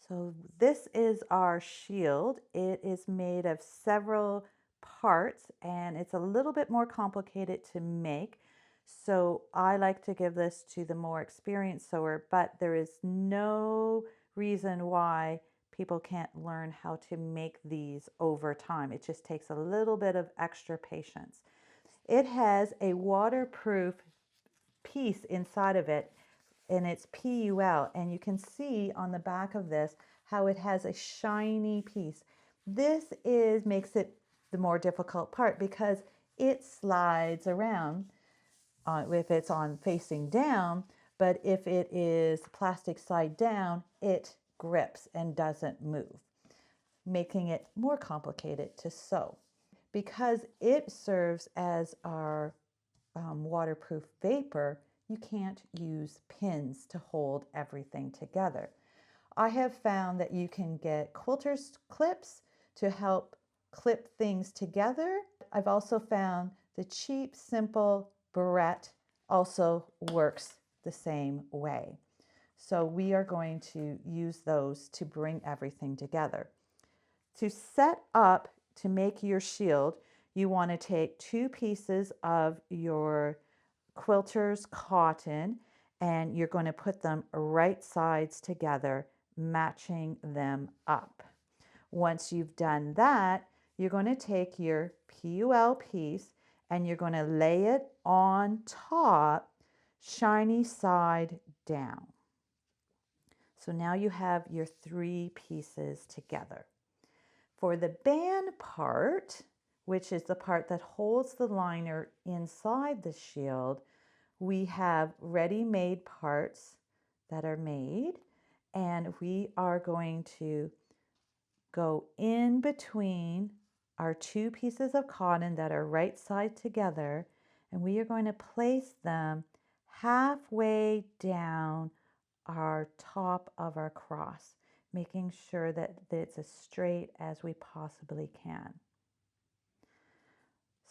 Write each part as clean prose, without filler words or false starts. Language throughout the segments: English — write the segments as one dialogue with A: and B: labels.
A: So this is our shield. It is made of several parts and it's a little bit more complicated to make. So I like to give this to the more experienced sewer, but there is no reason why people can't learn how to make these over time. It just takes a little bit of extra patience. It has a waterproof piece inside of it and it's PUL, and you can see on the back of this how it has a shiny piece. This makes it the more difficult part because it slides around if it's on facing down, but if it is plastic side down, it grips and doesn't move, making it more complicated to sew. Because it serves as our waterproof vapor, you can't use pins to hold everything together. I have found that you can get quilter clips to help clip things together. I've also found the cheap, simple barrette also works the same way. So we are going to use those to bring everything together. To set up to make your shield, you want to take 2 pieces of your quilter's cotton and you're going to put them right sides together, matching them up. Once you've done that, you're going to take your PUL piece and you're going to lay it on top, shiny side down. So now you have your 3 pieces together. For the band part, which is the part that holds the liner inside the shield, we have ready-made parts that are made, and we are going to go in between our 2 pieces of cotton that are right side together, and we are going to place them halfway down our top of our cross, making sure that it's as straight as we possibly can.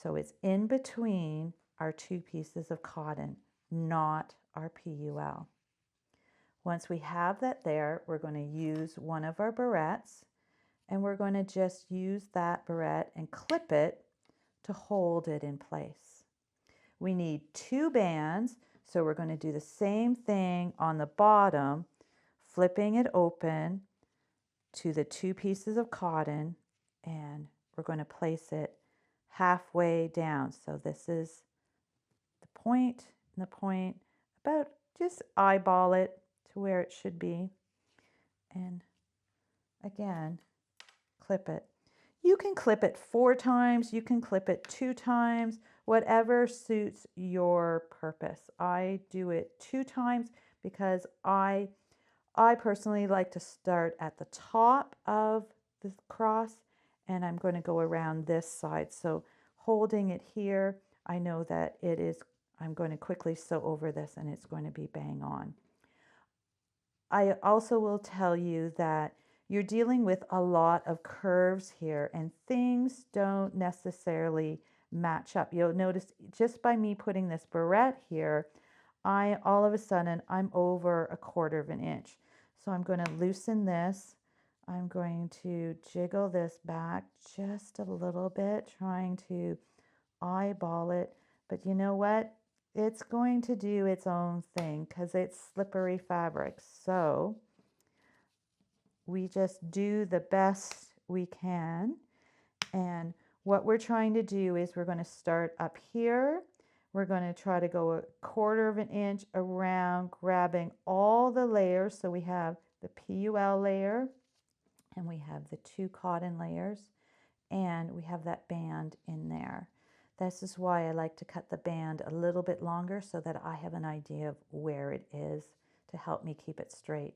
A: So it's in between our 2 pieces of cotton, not our PUL. Once we have that there, we're going to use one of our barrettes and we're going to just use that barrette and clip it to hold it in place. We need 2 bands, so we're going to do the same thing on the bottom, flipping it open to the 2 pieces of cotton, and we're going to place it halfway down. So this is the point and the point, about just eyeball it to where it should be. And again, clip it. You can clip it 4 times, you can clip it 2 times, whatever suits your purpose. I do it 2 times because I personally like to start at the top of the cross and I'm going to go around this side. So holding it here, I know that I'm going to quickly sew over this and it's going to be bang on. I also will tell you that you're dealing with a lot of curves here and things don't necessarily match up. You'll notice just by me putting this barrette here, all of a sudden I'm over 1/4 of an inch. So I'm going to loosen this. I'm going to jiggle this back just a little bit, trying to eyeball it. But you know what? It's going to do its own thing because it's slippery fabric. So we just do the best we can. And what we're trying to do is we're going to start up here. We're going to try to go 1/4 of an inch around, grabbing all the layers. So we have the PUL layer, and we have the 2 cotton layers, and we have that band in there. This is why I like to cut the band a little bit longer so that I have an idea of where it is to help me keep it straight.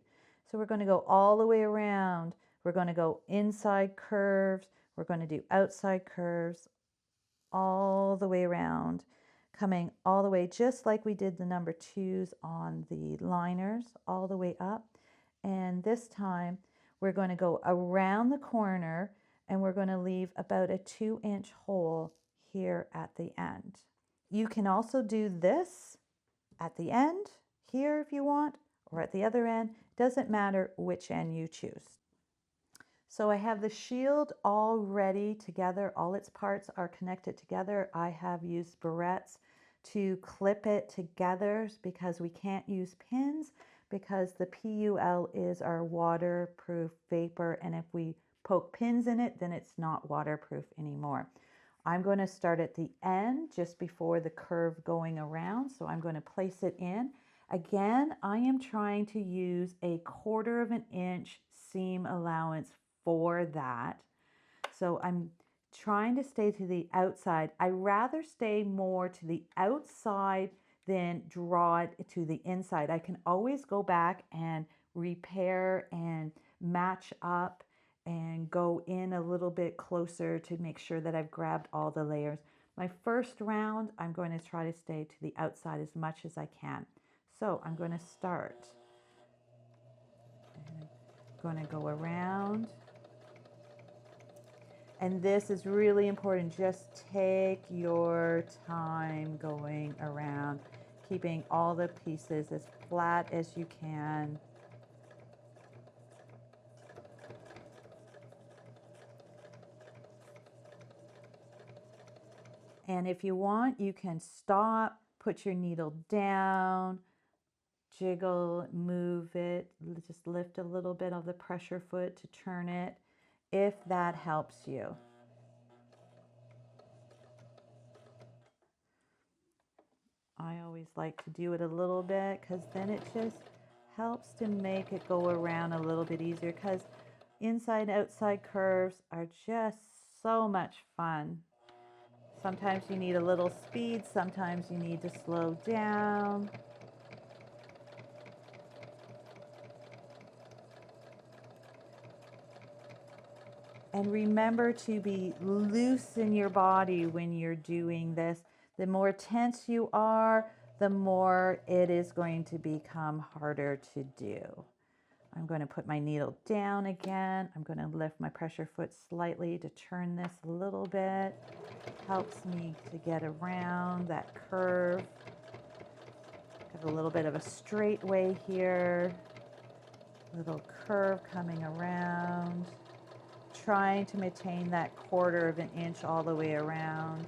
A: So we're going to go all the way around. We're going to go inside curves. We're going to do outside curves all the way around, coming all the way just like we did the number 2s on the liners, all the way up. And this time we're going to go around the corner and we're going to leave about a 2-inch hole here at the end. You can also do this at the end here if you want, or at the other end. Doesn't matter which end you choose. So I have the shield all ready together. All its parts are connected together. I have used barrettes to clip it together because we can't use pins because the PUL is our waterproof vapor, and if we poke pins in it, then it's not waterproof anymore. I'm going to start at the end just before the curve going around. So I'm going to place it in. Again, I am trying to use a 1/4 of an inch seam allowance for that. So I'm trying to stay to the outside. I rather stay more to the outside than draw it to the inside. I can always go back and repair and match up and go in a little bit closer to make sure that I've grabbed all the layers. My first round, I'm going to try to stay to the outside as much as I can. So I'm going to start. I'm going to go around. And this is really important. Just take your time going around, keeping all the pieces as flat as you can. And if you want, you can stop, put your needle down, jiggle, move it, just lift a little bit of the pressure foot to turn it, if that helps you. I always like to do it a little bit because then it just helps to make it go around a little bit easier, because inside outside curves are just so much fun. Sometimes you need a little speed, sometimes you need to slow down. And remember to be loose in your body when you're doing this. The more tense you are, the more it is going to become harder to do. I'm going to put my needle down again. I'm going to lift my pressure foot slightly to turn this a little bit. Helps me to get around that curve. Got a little bit of a straightaway here. Little curve coming around. Trying to maintain that 1/4 of an inch all the way around.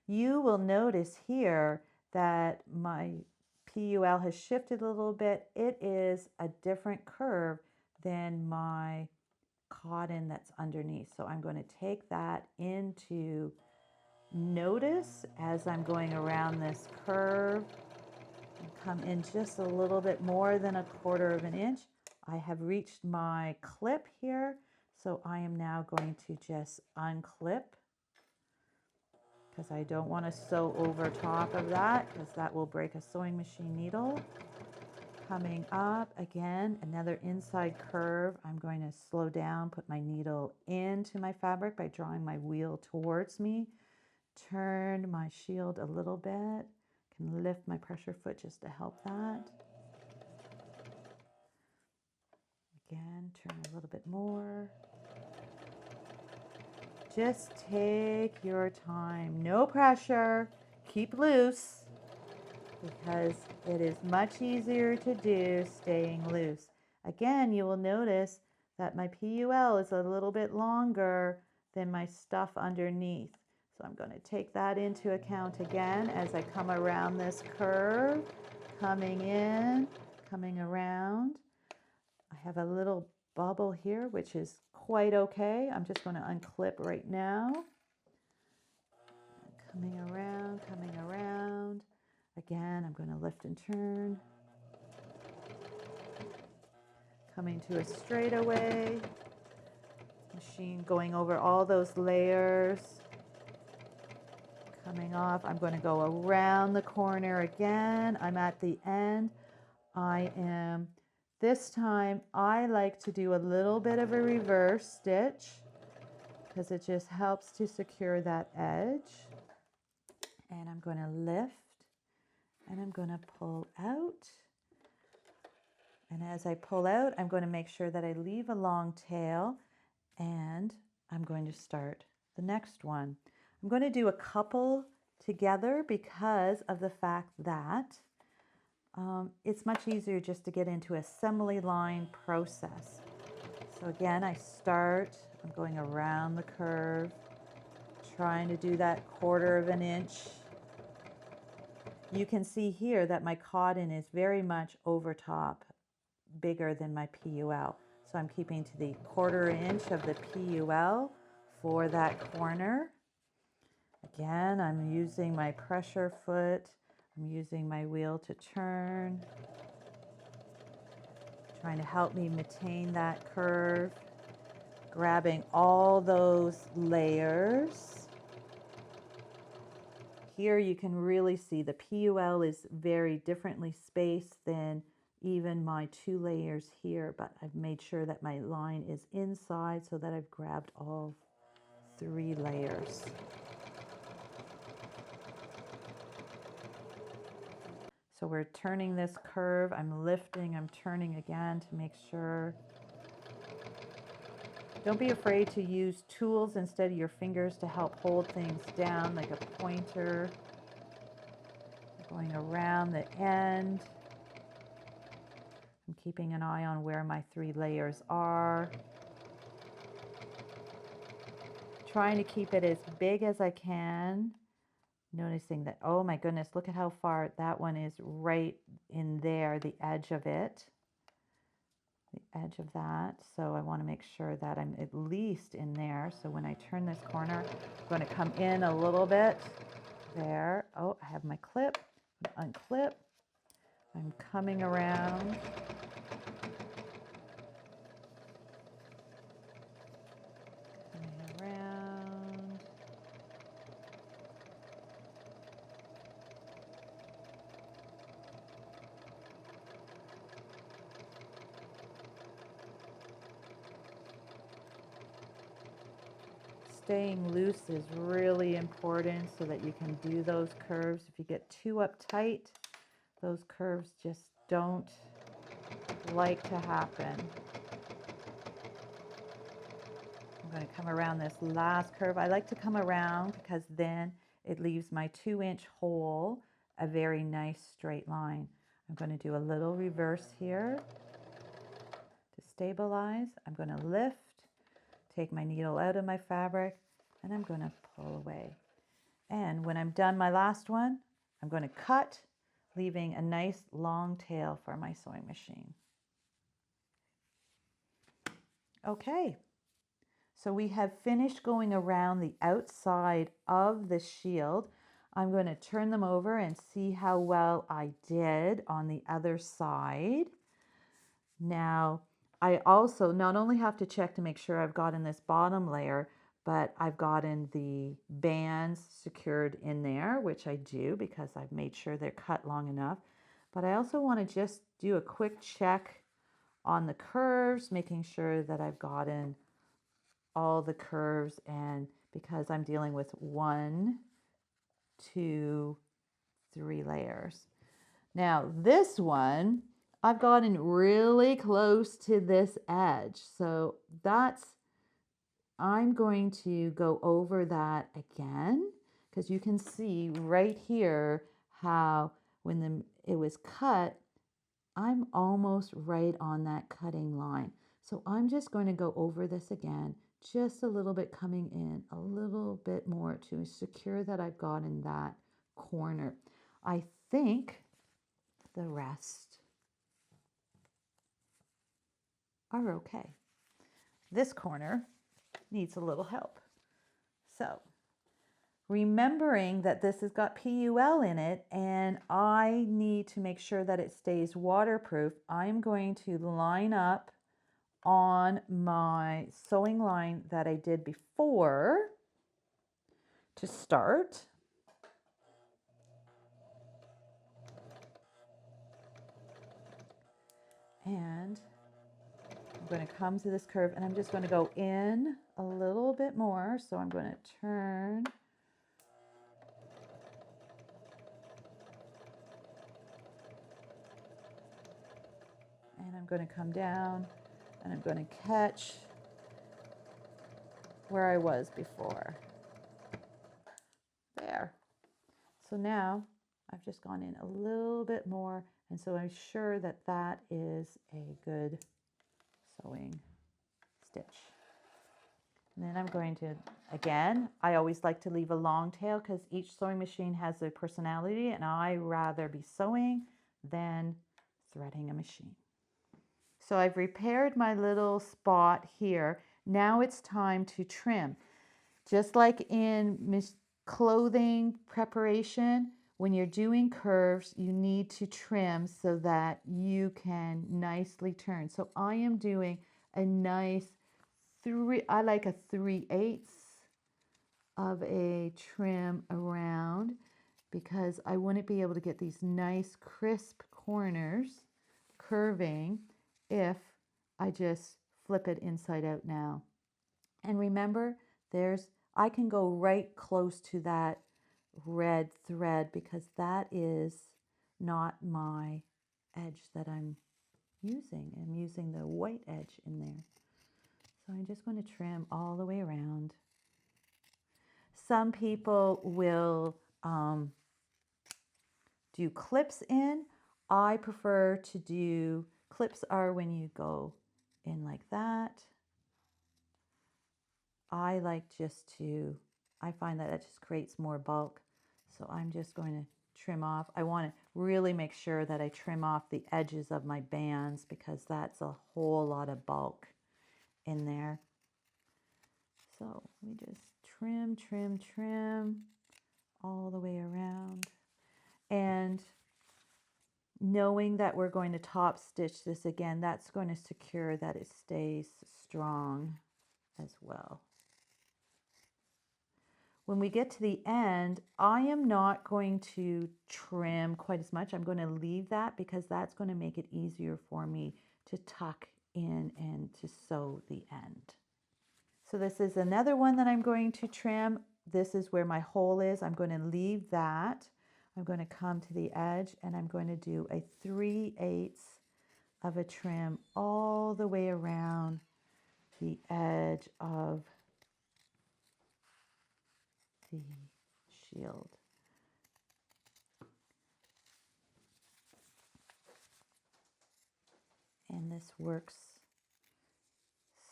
A: You will notice here that my PUL has shifted a little bit. It is a different curve than my cotton that's underneath. So I'm going to take that into notice as I'm going around this curve and come in just a little bit more than a 1/4 of an inch. I have reached my clip here. So I am now going to just unclip because I don't want to sew over top of that because that will break a sewing machine needle. Coming up again, another inside curve. I'm going to slow down, put my needle into my fabric by drawing my wheel towards me. Turn my shield a little bit. Can lift my pressure foot just to help that. Again, turn a little bit more. Just take your time, no pressure, keep loose, because it is much easier to do staying loose. Again, you will notice that my PUL is a little bit longer than my stuff underneath. So I'm going to take that into account again as I come around this curve, coming in, coming around. I have a little bubble here, which is quite okay. I'm just going to unclip right now. Coming around, coming around. Again, I'm going to lift and turn. Coming to a straightaway. Machine going over all those layers. Coming off. I'm going to go around the corner again. I'm at the end. This time, I like to do a little bit of a reverse stitch because it just helps to secure that edge. And I'm going to lift and I'm going to pull out. And as I pull out, I'm going to make sure that I leave a long tail, and I'm going to start the next one. I'm going to do a couple together because of the fact that it's much easier just to get into assembly line process. So again, I'm going around the curve, trying to do that 1/4 of an inch. You can see here that my cotton is very much over top, bigger than my PUL. So I'm keeping to the 1/4 inch of the PUL for that corner. Again, I'm using my pressure foot. I'm using my wheel to turn, trying to help me maintain that curve, grabbing all those layers. Here you can really see the PUL is very differently spaced than even my 2 layers here, but I've made sure that my line is inside so that I've grabbed all 3 layers. So we're turning this curve. I'm lifting, I'm turning again to make sure. Don't be afraid to use tools instead of your fingers to help hold things down, like a pointer. Going around the end. I'm keeping an eye on where my 3 layers are. Trying to keep it as big as I can. Noticing that, oh my goodness, look at how far that one is right in there, the edge of it. The edge of that. So I want to make sure that I'm at least in there. So when I turn this corner, I'm going to come in a little bit. There. Oh, I have my clip. Unclip. I'm coming around. Coming around. Staying loose is really important so that you can do those curves. If you get too uptight, those curves just don't like to happen. I'm going to come around this last curve. I like to come around because then it leaves my 2-inch hole a very nice straight line. I'm going to do a little reverse here to stabilize. I'm going to lift, take my needle out of my fabric, and I'm going to pull away. And when I'm done my last one, I'm going to cut, leaving a nice long tail for my sewing machine. Okay, so we have finished going around the outside of the shield. I'm going to turn them over and see how well I did on the other side. Now, I also not only have to check to make sure I've gotten this bottom layer, but I've gotten the bands secured in there, which I do because I've made sure they're cut long enough. But I also want to just do a quick check on the curves, making sure that I've gotten all the curves, and because I'm dealing with 1, 2, 3 layers. Now this one, I've gotten really close to this edge. So I'm going to go over that again, because you can see right here how when it was cut, I'm almost right on that cutting line. So I'm just going to go over this again, just a little bit, coming in a little bit more to secure that I've gotten that corner. I think the rest are okay. This corner needs a little help. So remembering that this has got PUL in it and I need to make sure that it stays waterproof, I'm going to line up on my sewing line that I did before to start. And I'm going to come to this curve and I'm just going to go in a little bit more. So I'm going to turn. And I'm going to come down and I'm going to catch where I was before. There. So now I've just gone in a little bit more And so I'm sure that that is a good sewing stitch. And then I'm going to, again, I always like to leave a long tail because each sewing machine has a personality, and I rather be sewing than threading a machine. So I've repaired my little spot here. Now it's time to trim. Just like in clothing preparation, when you're doing curves, you need to trim so that you can nicely turn. So I am doing a nice I like a 3/8 of a trim around because I wouldn't be able to get these nice crisp corners curving if I just flip it inside out now. And remember, I can go right close to that red thread because that is not my edge that I'm using. I'm using the white edge in there. So I'm just going to trim all the way around. Some people will do clips in. I prefer to do clips are when you go in like that. I like I find that just creates more bulk. So I'm just going to trim off. I want to really make sure that I trim off the edges of my bands because that's a whole lot of bulk in there. So we just trim, trim, trim all the way around. And knowing that we're going to top stitch this again, that's going to secure that it stays strong as well. When we get to the end, I am not going to trim quite as much. I'm going to leave that because that's going to make it easier for me to tuck in and to sew the end. So this is another one that I'm going to trim. This is where my hole is. I'm going to leave that. I'm going to come to the edge and I'm going to do a 3/8 of a trim all the way around the edge of the shield. And this works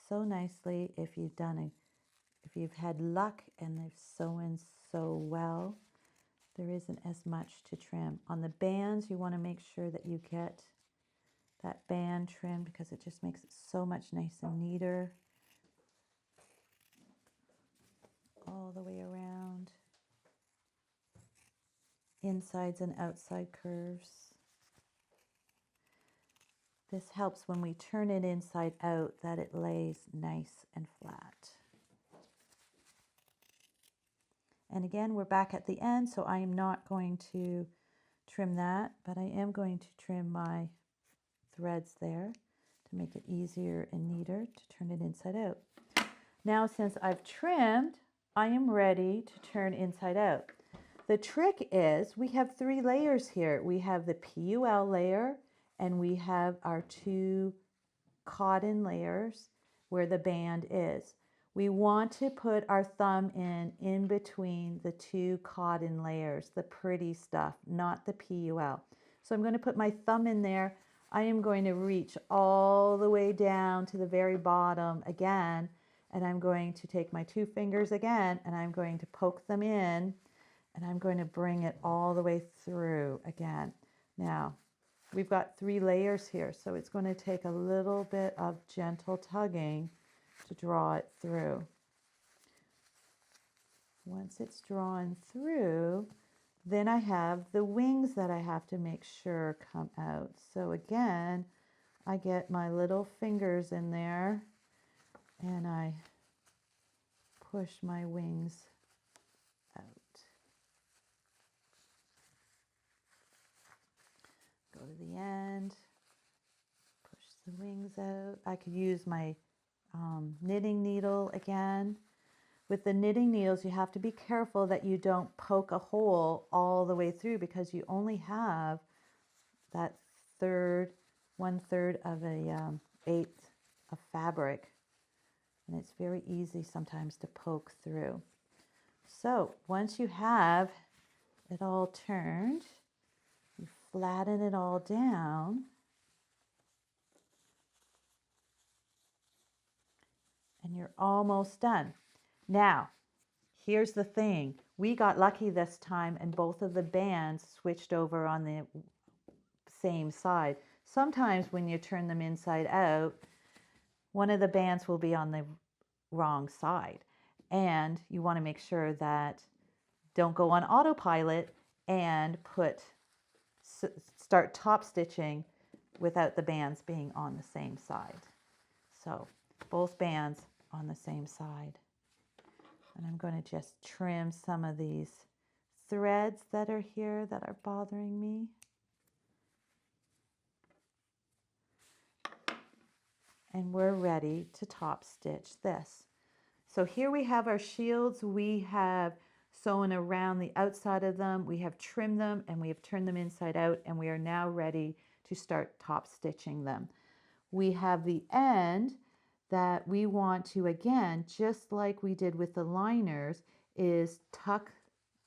A: so nicely if you've had luck and they've sewn so well. There isn't as much to trim. On the bands, you want to make sure that you get that band trimmed because it just makes it so much nice and neater. All the way around. Insides and outside curves. This helps when we turn it inside out that it lays nice and flat. And again, we're back at the end, so I am not going to trim that, but I am going to trim my threads there to make it easier and neater to turn it inside out. Now, since I've trimmed, I am ready to turn inside out. The trick is we have 3 layers here. We have the PUL layer and we have our 2 cotton layers where the band is. We want to put our thumb in between the 2 cotton layers, the pretty stuff, not the PUL. So I'm going to put my thumb in there. I am going to reach all the way down to the very bottom again, and I'm going to take my 2 fingers again, and I'm going to poke them in, and I'm going to bring it all the way through again. Now, we've got 3 layers here, so it's going to take a little bit of gentle tugging to draw it through. Once it's drawn through, then I have the wings that I have to make sure come out. So again, I get my little fingers in there and I push my wings out. Go to the end, push the wings out. I could use my knitting needle again. With the knitting needles, you have to be careful that you don't poke a hole all the way through because you only have that 1/3 of a 1/8 of fabric, and it's very easy sometimes to poke through. So once you have it all turned, you flatten it all down. And you're almost done. Now, here's the thing. We got lucky this time and both of the bands switched over on the same side. Sometimes when you turn them inside out, one of the bands will be on the wrong side. And you want to make sure that don't go on autopilot and start top stitching without the bands being on the same side. So both bands on the same side. And I'm going to just trim some of these threads that are here that are bothering me. And we're ready to top stitch this. So here we have our shields. We have sewn around the outside of them. We have trimmed them and we have turned them inside out, and we are now ready to start top stitching them. We have the end that we want to, again, just like we did with the liners, is tuck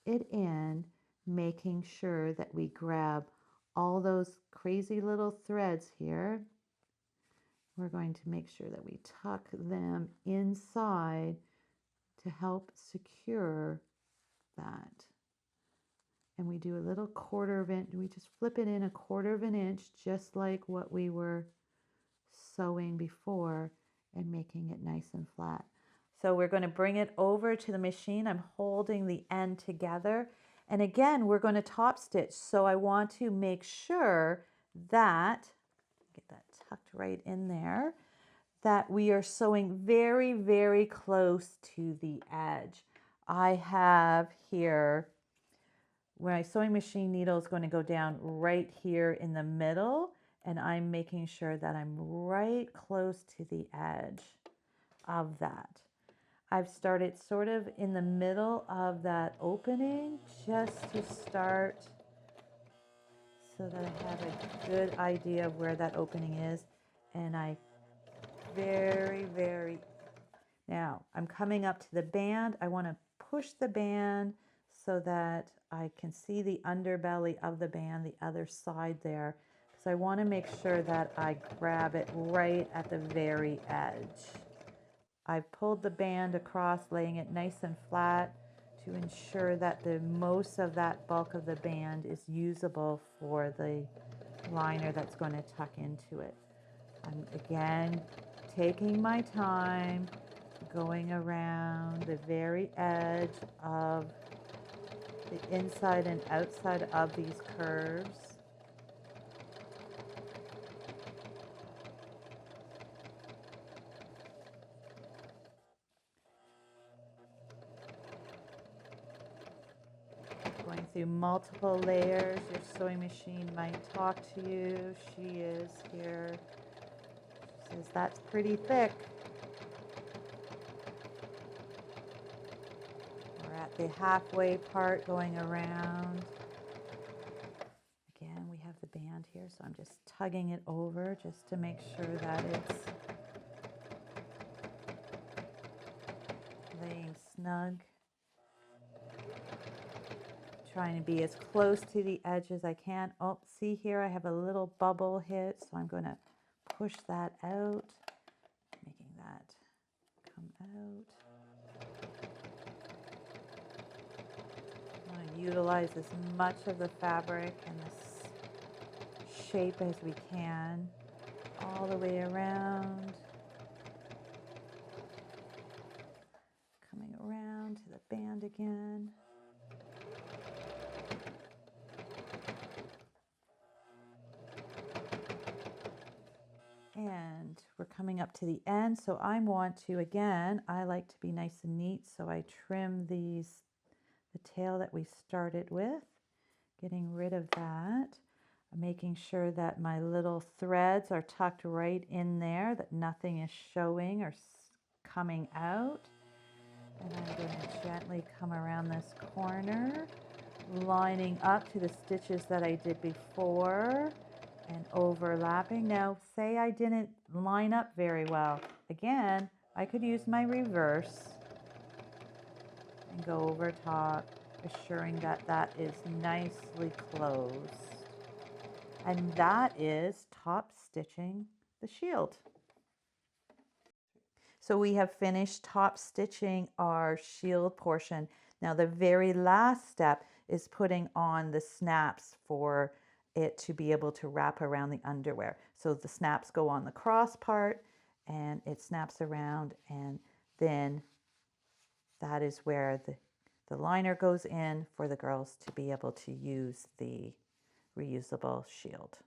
A: it in, making sure that we grab all those crazy little threads here. We're going to make sure that we tuck them inside to help secure that. And we do a little quarter of inch, we just flip it in a quarter of an inch, just like what we were sewing before, and making it nice and flat. So we're going to bring it over to the machine. I'm holding the end together. And again, we're going to top stitch. So I want to make sure that, get that tucked right in there, that we are sewing very, very close to the edge. I have here, where my sewing machine needle is going to go down right here in the middle, and I'm making sure that I'm right close to the edge of that. I've started sort of in the middle of that opening just to start so that I have a good idea of where that opening is. And I now I'm coming up to the band. I want to push the band so that I can see the underbelly of the band, the other side there. So I want to make sure that I grab it right at the very edge. I've pulled the band across, laying it nice and flat to ensure that the most of that bulk of the band is usable for the liner that's going to tuck into it. I'm again taking my time, going around the very edge of the inside and outside of these curves. Going through multiple layers. Your sewing machine might talk to you. She is here. She says, that's pretty thick. We're at the halfway part going around. Again, we have the band here, so I'm just tugging it over just to make sure that it's laying snug. Trying to be as close to the edge as I can. Oh, see here, I have a little bubble hit, so I'm going to push that out, making that come out. I want to utilize as much of the fabric and this shape as we can, all the way around. Coming around to the band again. And we're coming up to the end, so I want to, again, I like to be nice and neat, so I trim the tail that we started with, getting rid of that, making sure that my little threads are tucked right in there, that nothing is showing or coming out. And I'm going to gently come around this corner, lining up to the stitches that I did before, and overlapping. Now, say I didn't line up very well. Again, I could use my reverse and go over top, assuring that that is nicely closed. And that is top stitching the shield. So we have finished top stitching our shield portion. Now the very last step is putting on the snaps for it to be able to wrap around the underwear. So the snaps go on the cross part and it snaps around, and then that is where the liner goes in for the girls to be able to use the reusable shield.